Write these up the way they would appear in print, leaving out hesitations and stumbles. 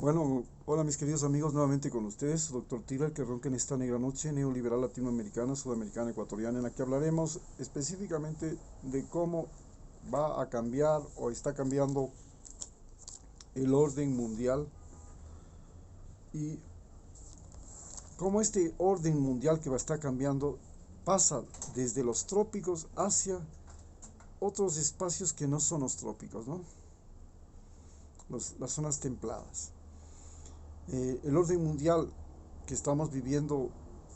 Bueno, hola mis queridos amigos, nuevamente con ustedes, doctor Tiller, que ronca en esta negra noche neoliberal latinoamericana, sudamericana, ecuatoriana, en la que hablaremos específicamente de cómo va a cambiar o está cambiando el orden mundial y cómo este orden mundial que va a estar cambiando pasa desde los trópicos hacia otros espacios que no son los trópicos, ¿no? Las zonas templadas. El orden mundial que estamos viviendo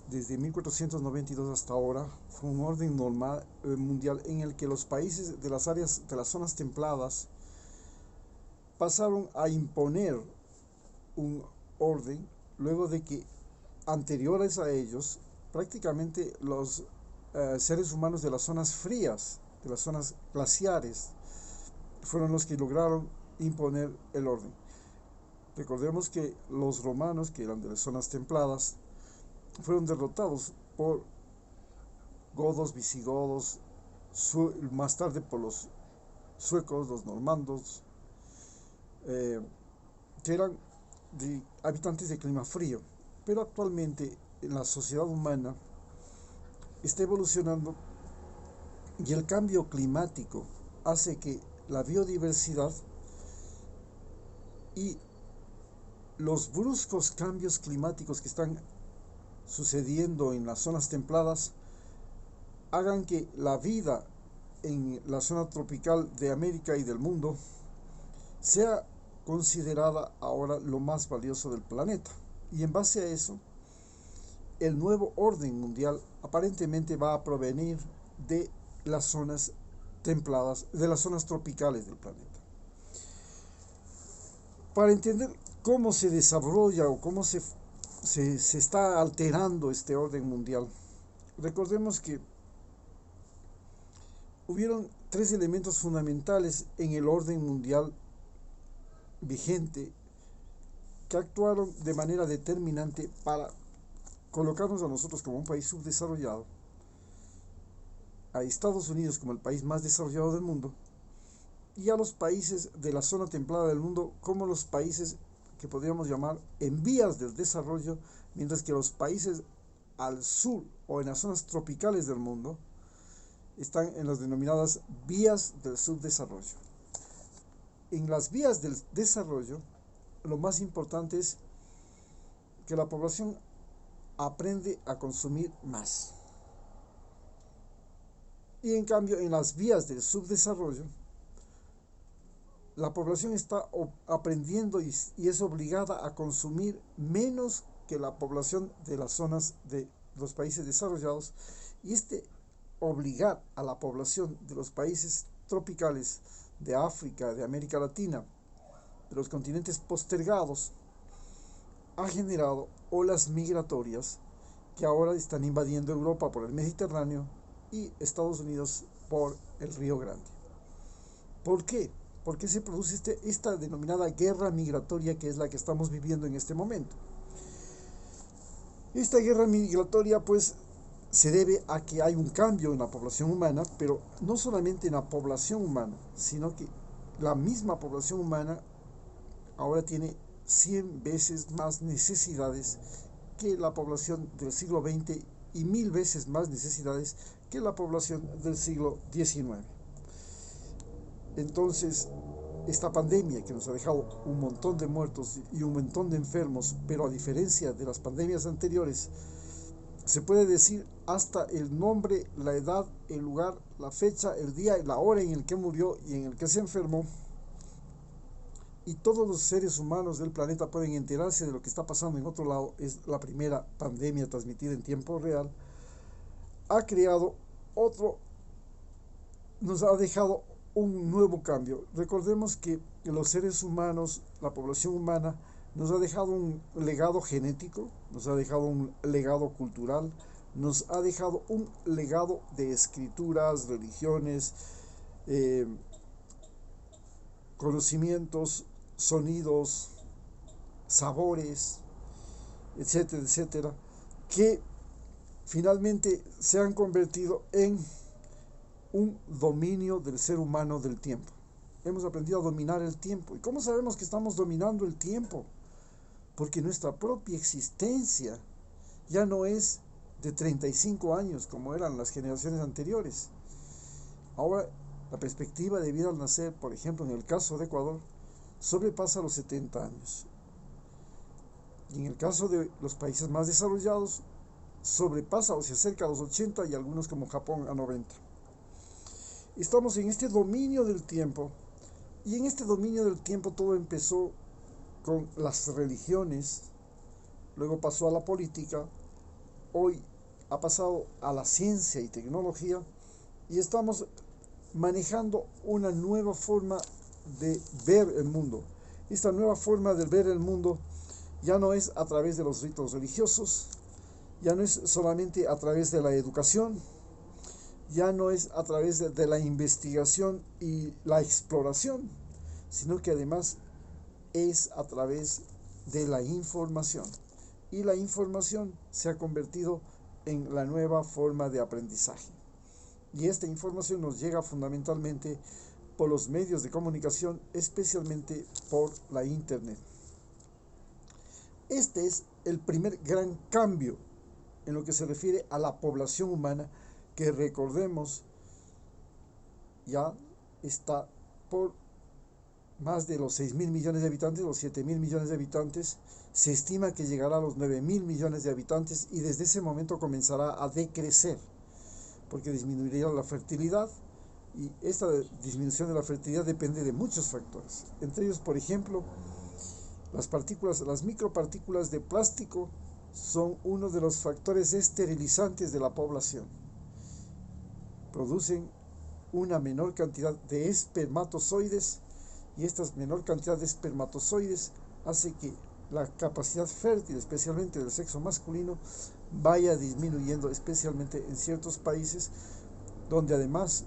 desde 1492 hasta ahora fue un orden normal, mundial en el que los países de las áreas de las zonas templadas pasaron a imponer un orden luego de que anteriores a ellos prácticamente los seres humanos de las zonas frías, de las zonas glaciares, fueron los que lograron imponer el orden. Recordemos que los romanos, que eran de las zonas templadas, fueron derrotados por godos, visigodos, más tarde por los suecos, los normandos, eh, que eran habitantes de clima frío. Pero actualmente la sociedad humana está evolucionando y el cambio climático hace que la biodiversidad y los bruscos cambios climáticos que están sucediendo en las zonas templadas hagan que la vida en la zona tropical de América y del mundo sea considerada ahora lo más valioso del planeta. Y en base a eso, el nuevo orden mundial aparentemente va a provenir de las zonas templadas, de las zonas tropicales del planeta. Para entender cómo se desarrolla o cómo se está alterando este orden mundial, recordemos que hubieron tres elementos fundamentales en el orden mundial vigente que actuaron de manera determinante para colocarnos a nosotros como un país subdesarrollado, a Estados Unidos como el país más desarrollado del mundo y a los países de la zona templada del mundo como los países que podríamos llamar en vías del desarrollo, mientras que los países al sur o en las zonas tropicales del mundo están en las denominadas vías del subdesarrollo. En las vías del desarrollo, lo más importante es que la población aprende a consumir más. Y en cambio, en las vías del subdesarrollo, la población está aprendiendo y es obligada a consumir menos que la población de las zonas de los países desarrollados. Y obligar a la población de los países tropicales de África, de América Latina, de los continentes postergados, ha generado olas migratorias que ahora están invadiendo Europa por el Mediterráneo y Estados Unidos por el Río Grande. ¿Por qué? ¿Por qué se produce esta denominada guerra migratoria que es la que estamos viviendo en este momento? Esta guerra migratoria pues se debe a que hay un cambio en la población humana, pero no solamente en la población humana, sino que la misma población humana ahora tiene 100 veces más necesidades que la población del siglo XX y 1000 veces más necesidades que la población del siglo XIX. Entonces, esta pandemia que nos ha dejado un montón de muertos y un montón de enfermos, pero a diferencia de las pandemias anteriores, se puede decir hasta el nombre, la edad, el lugar, la fecha, el día y la hora en el que murió y en el que se enfermó. Y todos los seres humanos del planeta pueden enterarse de lo que está pasando en otro lado. Es la primera pandemia transmitida en tiempo real. Ha creado otro, nos ha dejado un nuevo cambio. Recordemos que los seres humanos, la población humana, nos ha dejado un legado genético, nos ha dejado un legado cultural, nos ha dejado un legado de escrituras, religiones, eh, conocimientos, sonidos, sabores, etcétera, etcétera, que finalmente se han convertido en un dominio del ser humano del tiempo. Hemos aprendido a dominar el tiempo. ¿Y cómo sabemos que estamos dominando el tiempo? porque nuestra propia existencia ya no es de 35 años como eran las generaciones anteriores. Ahora la perspectiva de vida al nacer, por ejemplo en el caso de Ecuador, sobrepasa los 70 años. Y en el caso de los países más desarrollados, sobrepasa o se acerca a los 80 y algunos como Japón a 90. Estamos en este dominio del tiempo, y en este dominio del tiempo todo empezó con las religiones, luego pasó a la política, hoy ha pasado a la ciencia y tecnología, y estamos manejando una nueva forma de ver el mundo. Esta nueva forma de ver el mundo ya no es a través de los ritos religiosos, ya no es solamente a través de la educación, ya no es a través de la investigación y la exploración, sino que además es a través de la información. Y la información se ha convertido en la nueva forma de aprendizaje. Y esta información nos llega fundamentalmente por los medios de comunicación, especialmente por la Internet. Este es el primer gran cambio en lo que se refiere a la población humana, que recordemos ya está por más de los 6.000 millones de habitantes, los 7.000 millones de habitantes. Se estima que llegará a los 9.000 millones de habitantes y desde ese momento comenzará a decrecer, porque disminuiría la fertilidad, y esta disminución de la fertilidad depende de muchos factores. Entre ellos, por ejemplo, las micropartículas de plástico son uno de los factores esterilizantes de la población. Producen una menor cantidad de espermatozoides, y esta menor cantidad de espermatozoides hace que la capacidad fértil, especialmente del sexo masculino, vaya disminuyendo, especialmente en ciertos países donde además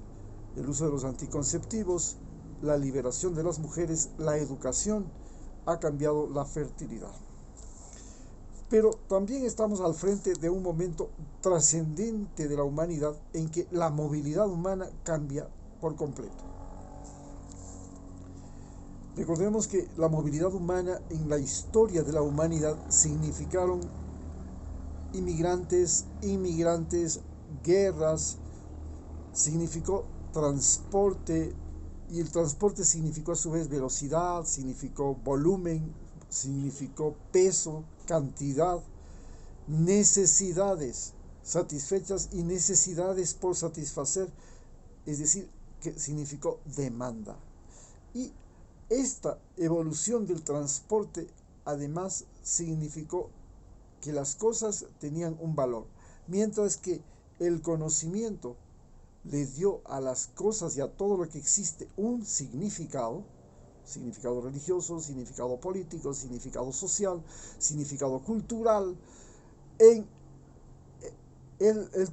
el uso de los anticonceptivos, la liberación de las mujeres, la educación ha cambiado la fertilidad. Pero también estamos al frente de un momento trascendente de la humanidad en que la movilidad humana cambia por completo. Recordemos que la movilidad humana en la historia de la humanidad significaron inmigrantes, guerras, significó transporte, y el transporte significó a su vez velocidad, significó volumen, significó peso, cantidad, necesidades satisfechas y necesidades por satisfacer, es decir, que significó demanda. Y esta evolución del transporte además significó que las cosas tenían un valor, mientras que el conocimiento le dio a las cosas y a todo lo que existe un significado religioso, significado político, significado social, significado cultural. El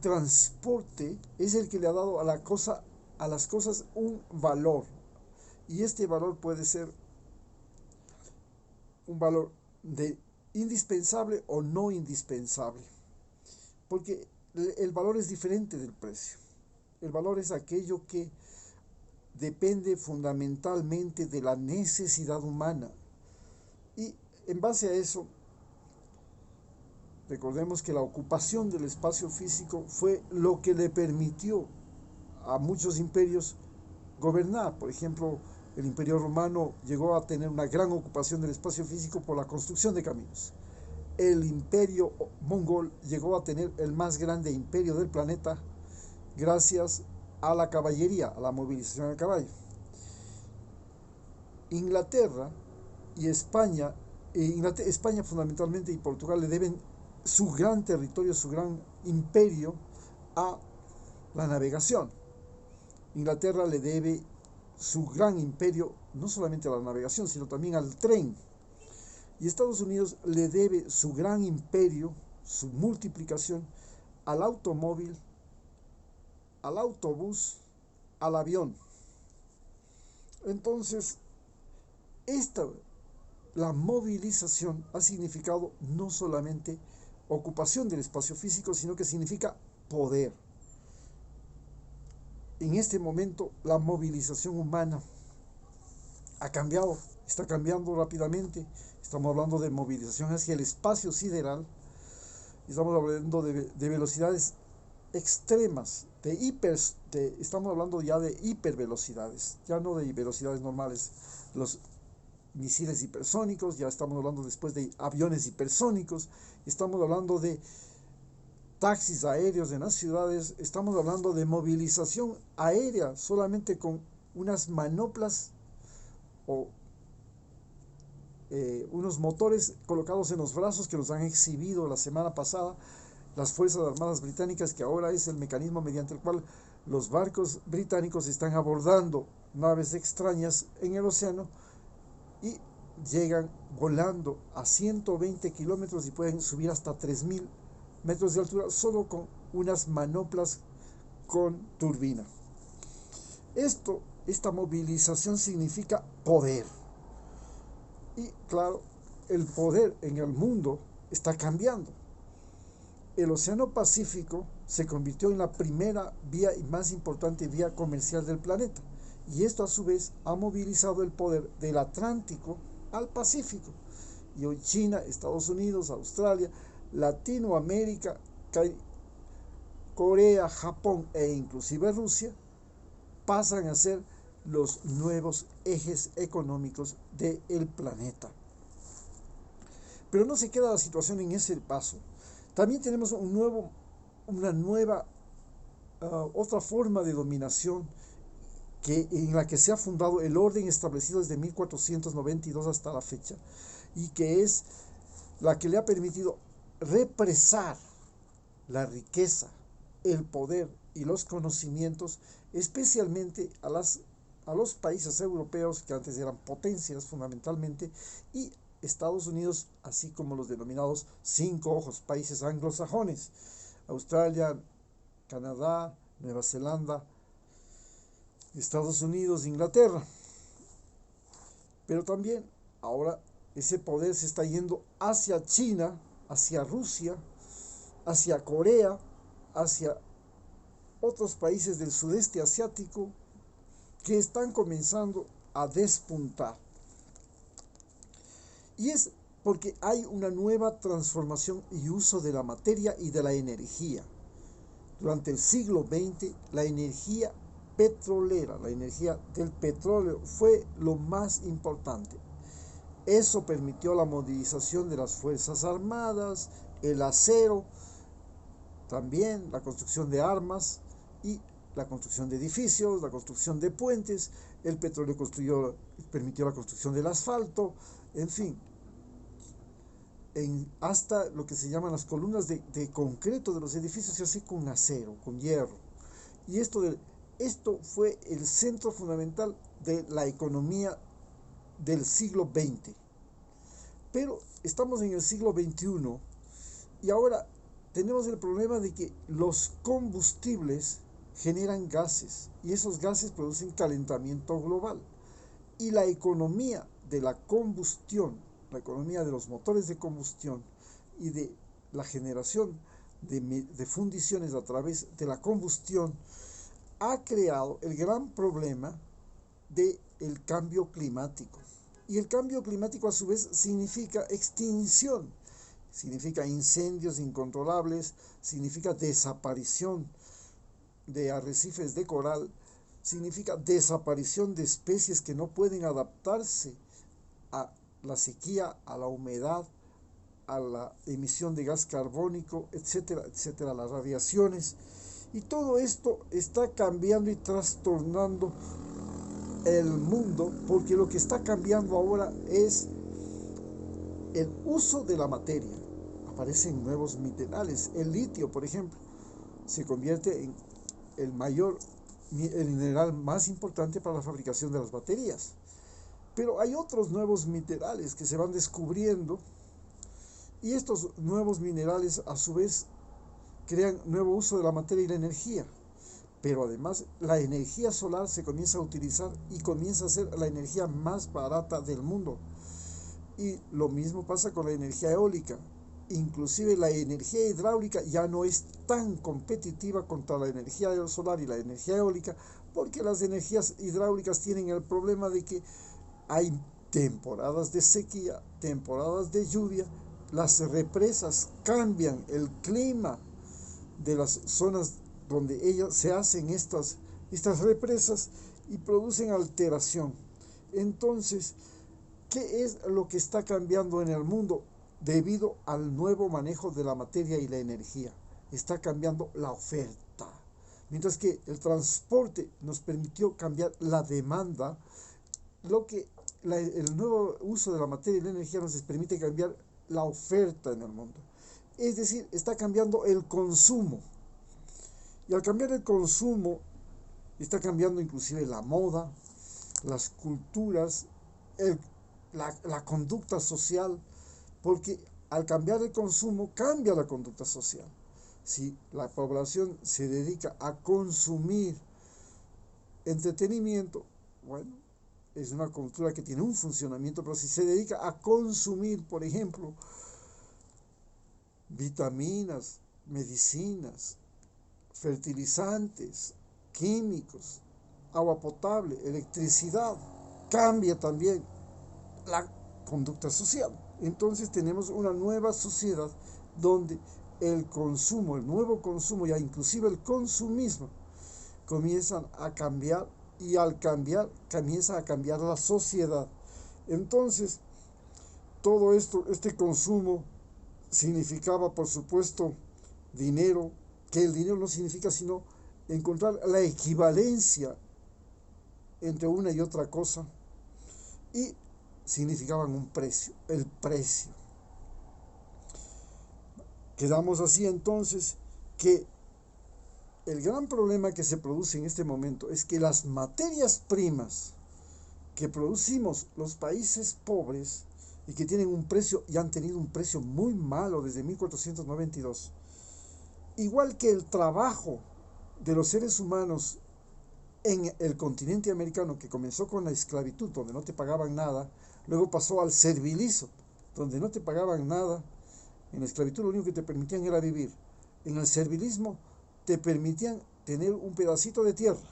transporte es el que le ha dado a las cosas un valor, y este valor puede ser un valor de indispensable o no indispensable, porque el valor es diferente del precio. El valor es aquello que depende fundamentalmente de la necesidad humana, y en base a eso recordemos que la ocupación del espacio físico fue lo que le permitió a muchos imperios gobernar. Por ejemplo, el Imperio Romano llegó a tener una gran ocupación del espacio físico por la construcción de caminos. El Imperio Mongol llegó a tener el más grande imperio del planeta gracias a la caballería, a la movilización a caballo. Inglaterra y España fundamentalmente y Portugal le deben su gran territorio, su gran imperio a la navegación. Inglaterra le debe su gran imperio no solamente a la navegación, sino también al tren. Y Estados Unidos le debe su gran imperio, su multiplicación, al automóvil, al autobús, al avión. Entonces, la movilización ha significado no solamente ocupación del espacio físico, sino que significa poder. En este momento, la movilización humana ha cambiado está cambiando rápidamente. Estamos hablando de movilización hacia el espacio sideral. Estamos hablando de velocidades extremas, estamos hablando ya de hipervelocidades, ya no de velocidades normales. Los misiles hipersónicos, ya estamos hablando después de aviones hipersónicos, estamos hablando de taxis aéreos en las ciudades, estamos hablando de movilización aérea solamente con unas manoplas o unos motores colocados en los brazos que nos han exhibido la semana pasada las Fuerzas Armadas Británicas, que ahora es el mecanismo mediante el cual los barcos británicos están abordando naves extrañas en el océano y llegan volando a 120 kilómetros y pueden subir hasta 3000 metros de altura solo con unas manoplas con turbina. Esta movilización significa poder. Y claro, el poder en el mundo está cambiando. El Océano Pacífico se convirtió en la primera vía y más importante vía comercial del planeta. Y esto a su vez ha movilizado el poder del Atlántico al Pacífico. Y hoy China, Estados Unidos, Australia, Latinoamérica, Corea, Japón e inclusive Rusia pasan a ser los nuevos ejes económicos del planeta. Pero no se queda la situación en ese paso. También tenemos otra forma de dominación en la que se ha fundado el orden establecido desde 1492 hasta la fecha, y que es la que le ha permitido represar la riqueza, el poder y los conocimientos, especialmente a los países europeos que antes eran potencias fundamentalmente, y Estados Unidos, así como los denominados 5 ojos, países anglosajones, Australia, Canadá, Nueva Zelanda, Estados Unidos, Inglaterra. Pero también ahora ese poder se está yendo hacia China, hacia Rusia, hacia Corea, hacia otros países del sudeste asiático que están comenzando a despuntar. Y es porque hay una nueva transformación y uso de la materia y de la energía. Durante el siglo XX, la energía petrolera, la energía del petróleo, fue lo más importante. Eso permitió la movilización de las Fuerzas Armadas, el acero, también la construcción de armas y la construcción de edificios, la construcción de puentes. El petróleo permitió la construcción del asfalto, en fin, hasta lo que se llaman las columnas de concreto de los edificios se hace con acero, con hierro. Y esto fue el centro fundamental de la economía del siglo XX. Pero estamos en el siglo XXI y ahora tenemos el problema de que los combustibles generan gases y esos gases producen calentamiento global. Y la economía de la combustión, la economía de los motores de combustión y de la generación de fundiciones a través de la combustión ha creado el gran problema del cambio climático. Y el cambio climático a su vez significa extinción, significa incendios incontrolables, significa desaparición de arrecifes de coral, significa desaparición de especies que no pueden adaptarse a la sequía, a la humedad, a la emisión de gas carbónico, etcétera, etcétera, las radiaciones. Y todo esto está cambiando y trastornando el mundo, porque lo que está cambiando ahora es el uso de la materia. Aparecen nuevos minerales. El litio, por ejemplo, se convierte en el mineral más importante para la fabricación de las baterías. Pero hay otros nuevos minerales que se van descubriendo, y estos nuevos minerales a su vez crean nuevo uso de la materia y la energía. Pero además la energía solar se comienza a utilizar y comienza a ser la energía más barata del mundo. Y lo mismo pasa con la energía eólica. Inclusive la energía hidráulica ya no es tan competitiva contra la energía solar y la energía eólica, porque las energías hidráulicas tienen el problema de que hay temporadas de sequía, temporadas de lluvia, las represas cambian el clima de las zonas donde se hacen estas represas y producen alteración. Entonces, ¿qué es lo que está cambiando en el mundo debido al nuevo manejo de la materia y la energía? Está cambiando la oferta. Mientras que el transporte nos permitió cambiar la demanda, el nuevo uso de la materia y la energía nos permite cambiar la oferta en el mundo. Es decir, está cambiando el consumo. Y al cambiar el consumo, está cambiando inclusive la moda, las culturas, la conducta social, porque al cambiar el consumo, cambia la conducta social. Si la población se dedica a consumir entretenimiento, bueno, es una cultura que tiene un funcionamiento, pero si se dedica a consumir, por ejemplo, vitaminas, medicinas, fertilizantes, químicos, agua potable, electricidad, cambia también la conducta social. Entonces tenemos una nueva sociedad donde el consumo, el nuevo consumo, ya inclusive el consumismo, comienzan a cambiar, y al cambiar comienza a cambiar la sociedad. Entonces todo esto, este consumo significaba, por supuesto, dinero, que el dinero no significa sino encontrar la equivalencia entre una y otra cosa, y significaban un precio, el precio. Quedamos así entonces que el gran problema que se produce en este momento es que las materias primas que producimos los países pobres y que tienen un precio y han tenido un precio muy malo desde 1492, igual que el trabajo de los seres humanos en el continente americano, que comenzó con la esclavitud, donde no te pagaban nada, luego pasó al servilizo, donde no te pagaban nada. En la esclavitud lo único que te permitían era vivir. En el servilismo te permitían tener un pedacito de tierra.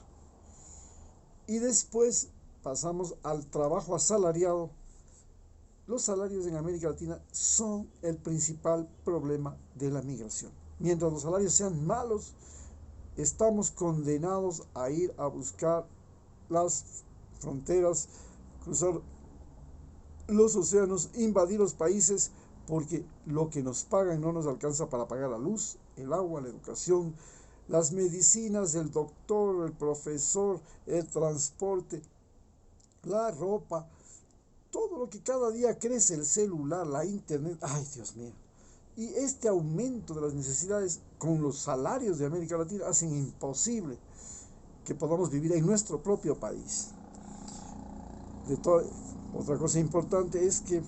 Y después pasamos al trabajo asalariado. Los salarios en América Latina son el principal problema de la migración. Mientras los salarios sean malos, estamos condenados a ir a buscar las fronteras, cruzar los océanos, invadir los países, porque lo que nos pagan no nos alcanza para pagar la luz, el agua, la educación, las medicinas, el doctor, el profesor, el transporte, la ropa, todo lo que cada día crece, el celular, la internet. ¡Ay, Dios mío! Y este aumento de las necesidades con los salarios de América Latina hacen imposible que podamos vivir en nuestro propio país. Otra cosa importante es que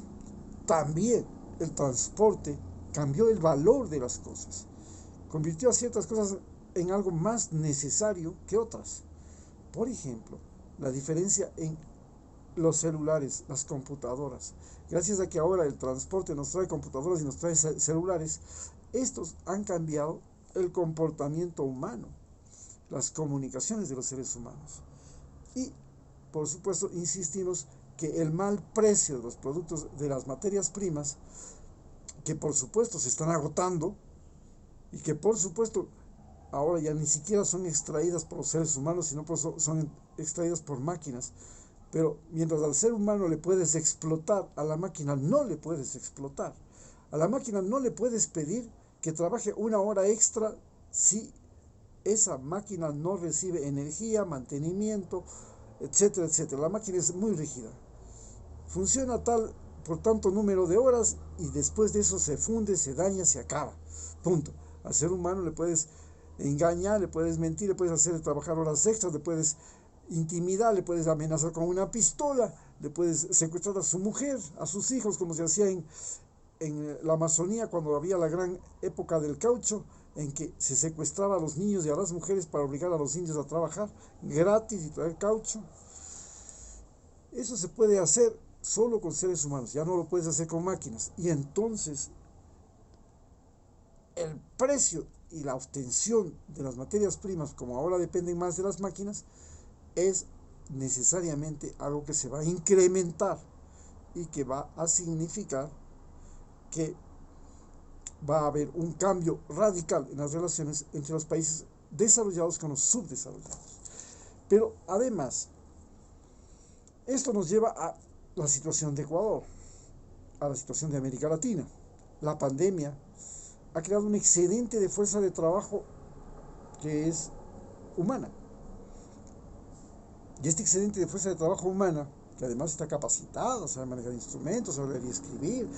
también el transporte cambió el valor de las cosas, convirtió a ciertas cosas en algo más necesario que otras. Por ejemplo, la diferencia en los celulares, las computadoras. Gracias a que ahora el transporte nos trae computadoras y nos trae celulares, estos han cambiado el comportamiento humano, las comunicaciones de los seres humanos. Y, por supuesto, insistimos que el mal precio de los productos, de las materias primas, que por supuesto se están agotando y que por supuesto ahora ya ni siquiera son extraídas por los seres humanos, sino son extraídas por máquinas. Pero mientras al ser humano le puedes explotar, a la máquina no le puedes explotar. A la máquina no le puedes pedir que trabaje una hora extra si esa máquina no recibe energía, mantenimiento, etcétera, etcétera. La máquina es muy rígida. Funciona por tanto número de horas y después de eso se funde, se daña, se acaba. Punto. Al ser humano le puedes engañar, le puedes mentir, le puedes hacer trabajar horas extras, le puedes intimidar, le puedes amenazar con una pistola, le puedes secuestrar a su mujer, a sus hijos, como se hacía en la Amazonía cuando había la gran época del caucho, en que se secuestraba a los niños y a las mujeres para obligar a los indios a trabajar gratis y traer caucho. Eso se puede hacer solo con seres humanos, ya no lo puedes hacer con máquinas. Y entonces el precio y la obtención de las materias primas, como ahora dependen más de las máquinas, es necesariamente algo que se va a incrementar. y que va a significar que va a haber un cambio radical en las relaciones entre los países desarrollados con los subdesarrollados. Pero además, esto nos lleva a la situación de Ecuador, a la situación de América Latina. La pandemia ha creado un excedente de fuerza de trabajo que es humana. Y este excedente de fuerza de trabajo humana, que además está capacitada, sabe manejar instrumentos, sabe leer y escribir,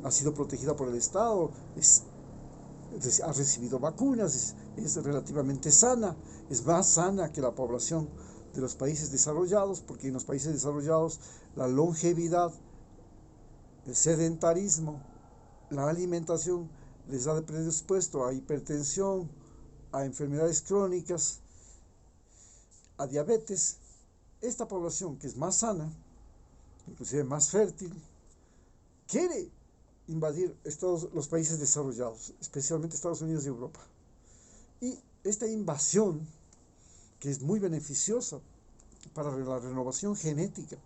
ha sido protegida por el Estado, ha recibido vacunas, es relativamente sana, es más sana que la población de los países desarrollados, porque en los países desarrollados la longevidad, el sedentarismo, la alimentación les ha predispuesto a hipertensión, a enfermedades crónicas, a diabetes. Esta población, que es más sana, inclusive más fértil, quiere invadir los países desarrollados, especialmente Estados Unidos y Europa. Y esta invasión, que es muy beneficiosa para la renovación genética,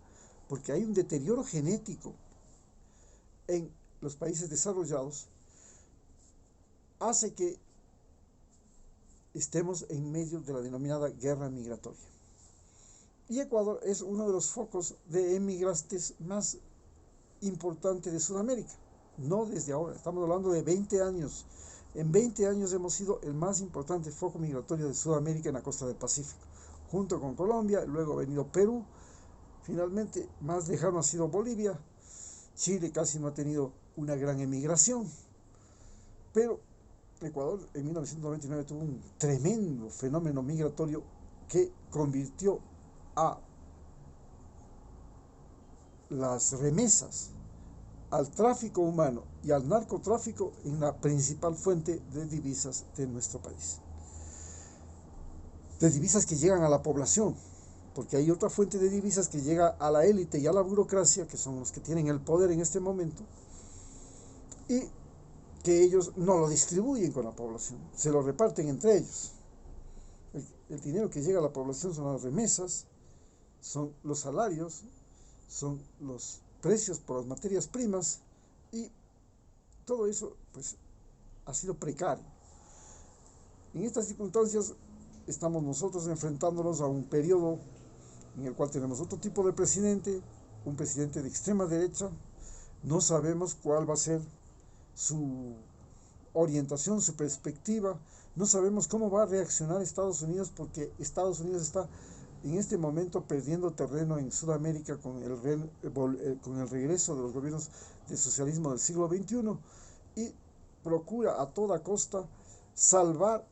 porque hay un deterioro genético en los países desarrollados, hace que estemos en medio de la denominada guerra migratoria. Y Ecuador es uno de los focos de emigrantes más importantes de Sudamérica. No desde ahora, estamos hablando de 20 años. En 20 años hemos sido el más importante foco migratorio de Sudamérica en la costa del Pacífico, junto con Colombia, luego ha venido Perú, finalmente más lejano ha sido Bolivia. Chile casi no ha tenido una gran emigración, pero Ecuador en 1999 tuvo un tremendo fenómeno migratorio que convirtió a las remesas, al tráfico humano y al narcotráfico en la principal fuente de divisas de nuestro país. De divisas que llegan a la población, porque hay otra fuente de divisas que llega a la élite y a la burocracia, que son los que tienen el poder en este momento, y que ellos no lo distribuyen con la población, se lo reparten entre ellos. El dinero que llega a la población son las remesas, son los salarios, son los precios por las materias primas, y todo eso pues ha sido precario. En estas circunstancias estamos nosotros enfrentándonos a un periodo en el cual tenemos otro tipo de presidente, un presidente de extrema derecha. No sabemos cuál va a ser su orientación, su perspectiva. No sabemos cómo va a reaccionar Estados Unidos, porque Estados Unidos está en este momento perdiendo terreno en Sudamérica con el regreso de los gobiernos de socialismo del siglo XXI, y procura a toda costa salvar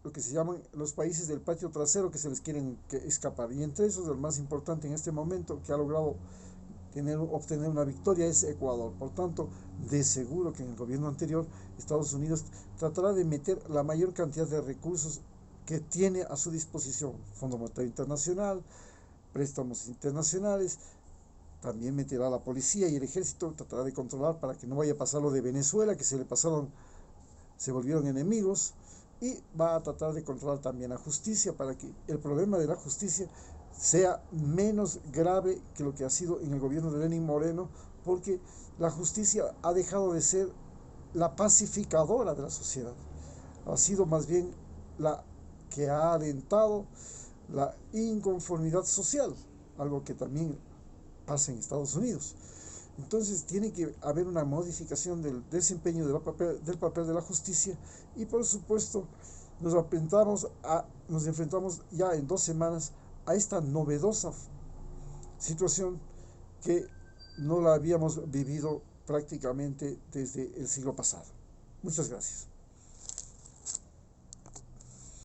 lo que se llaman los países del patio trasero, que se les quieren escapar. Y entre esos, el más importante en este momento, que ha logrado obtener una victoria, es Ecuador. Por tanto, de seguro que en el gobierno anterior Estados Unidos tratará de meter la mayor cantidad de recursos que tiene a su disposición: Fondo Monetario Internacional, préstamos internacionales, también meterá a la policía y el ejército, tratará de controlar para que no vaya a pasar lo de Venezuela, que se volvieron enemigos, y va a tratar de controlar también la justicia para que el problema de la justicia sea menos grave que lo que ha sido en el gobierno de Lenín Moreno, porque la justicia ha dejado de ser la pacificadora de la sociedad, ha sido más bien la que ha alentado la inconformidad social, algo que también pasa en Estados Unidos. Entonces tiene que haber una modificación del desempeño del papel de la justicia, y por supuesto nos enfrentamos ya en 2 semanas a esta novedosa situación que no la habíamos vivido prácticamente desde el siglo pasado. Muchas gracias.